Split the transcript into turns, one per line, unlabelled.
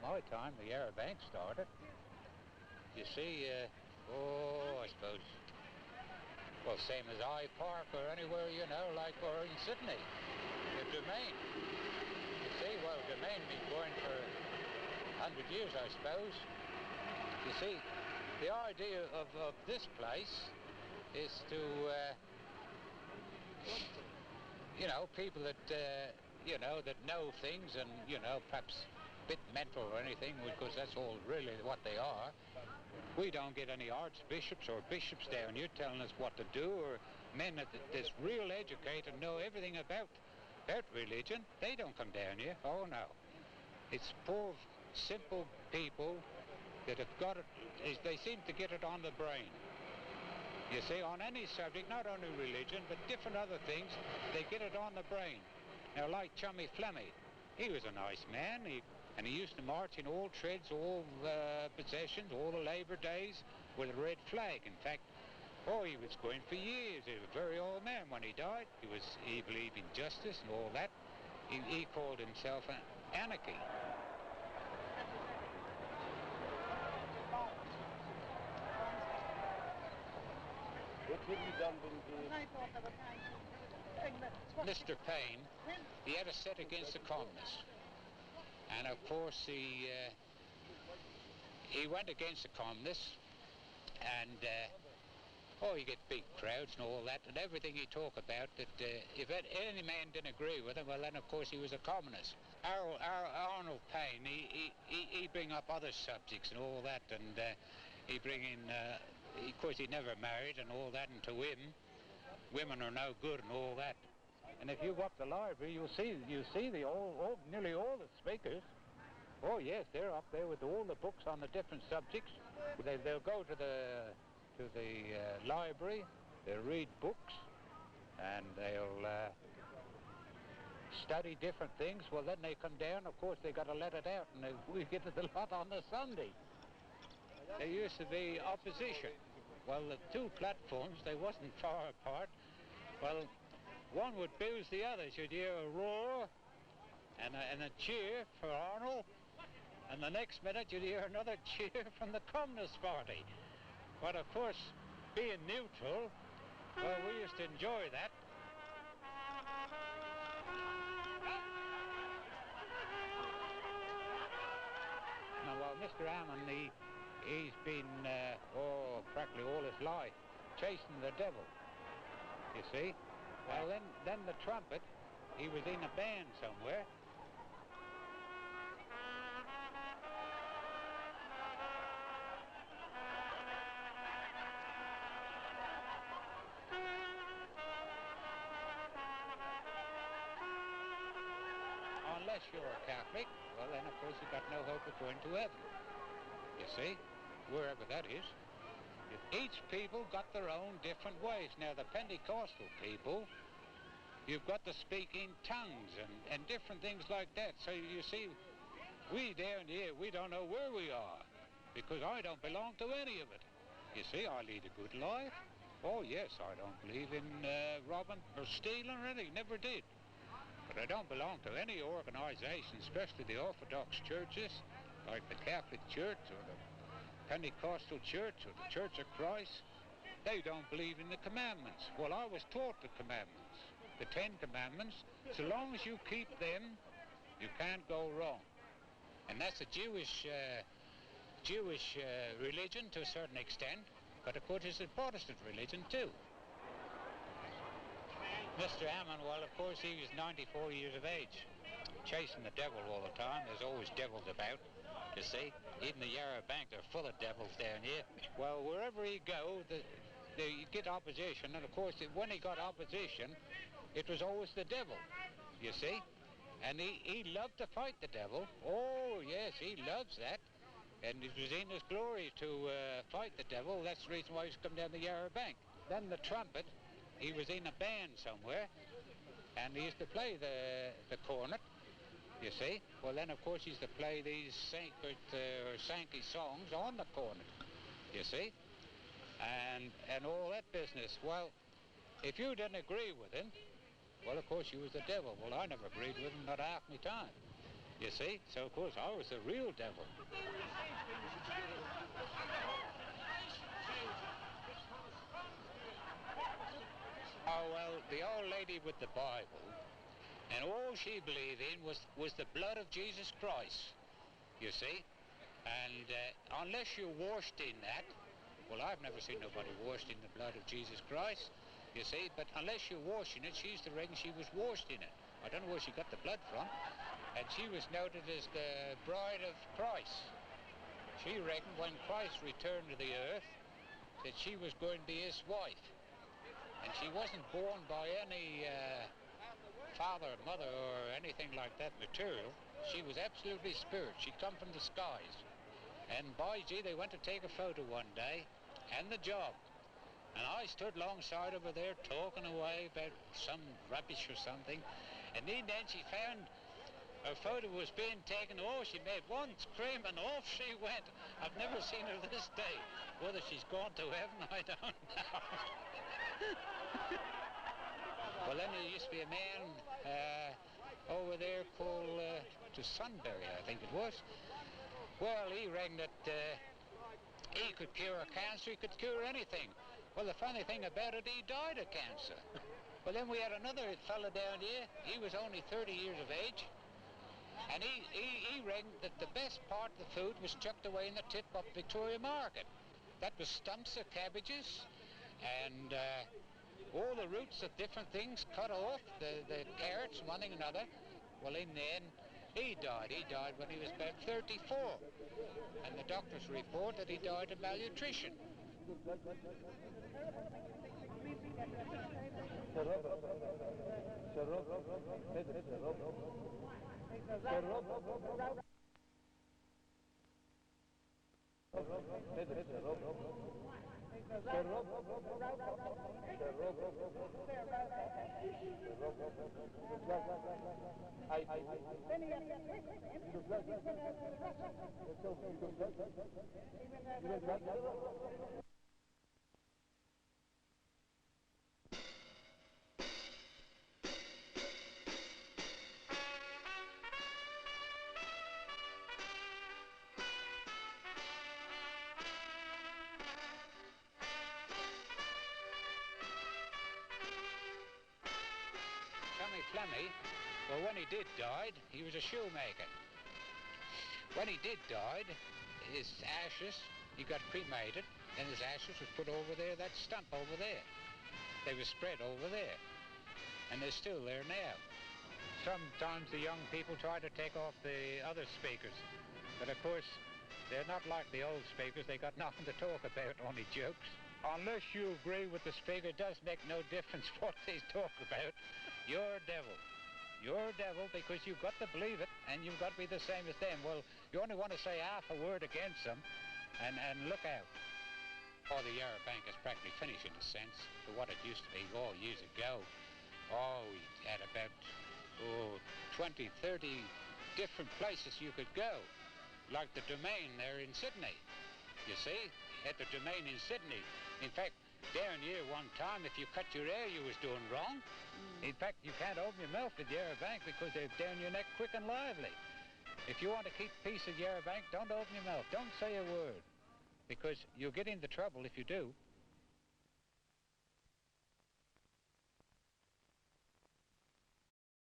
my time the Yarra Bank started. You see, I suppose, well, same as I Park or anywhere, you know, like or in Sydney, the Domain. You see, well, Domain been going for 100 years, I suppose. You see, the idea of this place is to, you know, people that, you know, that know things and, you know, perhaps a bit mental or anything, because that's all really what they are. We don't get any archbishops or bishops down here telling us what to do, or men that's real educated, know everything about religion. They don't come down here. Oh, no. It's poor, simple people that have got it, they seem to get it on the brain. You see, on any subject, not only religion, but different other things, they get it on the brain. Now, like Chummy Flemmy, he was a nice man, and he used to march in all treads, all processions, all the Labour Days with a red flag. In fact, he was going for years. He was a very old man when he died. He believed in justice and all that. He called himself an anarchy. Mr. Payne, he had a set against the communists. And of course he went against the communists, and you get big crowds and all that, and everything he talked about, that if any man didn't agree with him, well then of course he was a communist. Our Arnold Payne, he bring up other subjects and all that, and he bring in, of course he never married and all that, and to him, women are no good and all that. And if you go up the library, you see nearly all the speakers. Oh yes, they're up there with all the books on the different subjects. They'll go to the library, they'll read books, and they'll study different things. Well, then they come down. Of course, they got to let it out, and we get it a lot on the Sunday. There used to be opposition. Well, the two platforms, they wasn't far apart. Well, one would booze the others. You'd hear a roar and a cheer for Arnold, and the next minute you'd hear another cheer from the Communist Party. But of course, being neutral, well, we used to enjoy that. Now, well, Mr. Ammon, he's been, practically all his life, chasing the devil, you see. Well, then the trumpet, he was in a band somewhere. Unless you're a Catholic, well then of course you've got no hope of going to heaven, you see, wherever that is. Each people got their own different ways. Now the Pentecostal people, you've got to speak in tongues and different things like that. So you see, we down here, we don't know where we are, because I don't belong to any of it. You see, I lead a good life. Oh yes, I don't believe in robbing or stealing or anything, never did. But I don't belong to any organisation, especially the Orthodox churches, like the Catholic Church or the Pentecostal Church or the Church of Christ. They don't believe in the commandments. Well, I was taught the commandments, the 10 commandments. So long as you keep them, you can't go wrong. And that's a Jewish religion to a certain extent, but of course it's a Protestant religion too. Mr. Ammon, well, of course, he was 94 years of age, chasing the devil all the time. There's always devils about, you see. Even the Yarra Bank, they're full of devils down here. Well, wherever he go, you get opposition, and of course, when he got opposition, it was always the devil, you see. And he loved to fight the devil. Oh, yes, he loves that. And it was in his glory to fight the devil. That's the reason why he's come down the Yarra Bank. Then the trumpet. He was in a band somewhere, and he used to play the cornet, you see. Well, then, of course, he used to play these sacred or Sankey songs on the cornet, you see, and all that business. Well, if you didn't agree with him, well, of course, you was the devil. Well, I never agreed with him, not half my time. You see? So, of course, I was the real devil. Oh, well, the old lady with the Bible, and all she believed in was the blood of Jesus Christ, you see? And unless you're washed in that, well, I've never seen nobody washed in the blood of Jesus Christ, you see, but unless you're washed in it, she used to reckon she was washed in it. I don't know where she got the blood from, and she was noted as the bride of Christ. She reckoned when Christ returned to the earth that she was going to be his wife. And she wasn't born by any father, mother, or anything like that material. She was absolutely spirit. She'd come from the skies. And by gee, they went to take a photo one day, and the job. And I stood alongside over there talking away about some rubbish or something. And then she found her photo was being taken. Oh, she made one scream and off she went. I've never seen her this day. Whether she's gone to heaven, I don't know. Well, then there used to be a man over there called to Sunbury, I think it was. Well, he reckoned that he could cure a cancer, he could cure anything. Well, the funny thing about it, he died of cancer. Well, then we had another fella down here. He was only 30 years of age. And he reckoned that the best part of the food was chucked away in the tip up Victoria Market. That was stumps of cabbages and all the roots of different things cut off, the carrots, one thing and another. Well, in the end, he died. He died when he was about 34. And the doctors report that he died of malnutrition. Clemmy, well, when he did died, he was a shoemaker. When he did died, his ashes, he got cremated, and his ashes was put over there, that stump over there. They were spread over there, and they're still there now. Sometimes the young people try to take off the other speakers, but of course, they're not like the old speakers. They got nothing to talk about, only jokes. Unless you agree with the speaker, it does make no difference what they talk about. You're a devil. You're a devil because you've got to believe it and you've got to be the same as them. Well, you only want to say half a word against them and look out. Oh, the Yarra Bank is practically finished in a sense to what it used to be years ago. Oh, we had about 20, 30 different places you could go. Like the Domain there in Sydney. You see, at the Domain in Sydney. In fact, down here one time, if you cut your hair, you was doing wrong. In fact, you can't open your mouth at Yarra Bank because they're down your neck quick and lively. If you want to keep peace at Yarra Bank, don't open your mouth. Don't say a word because you'll get into trouble if you do.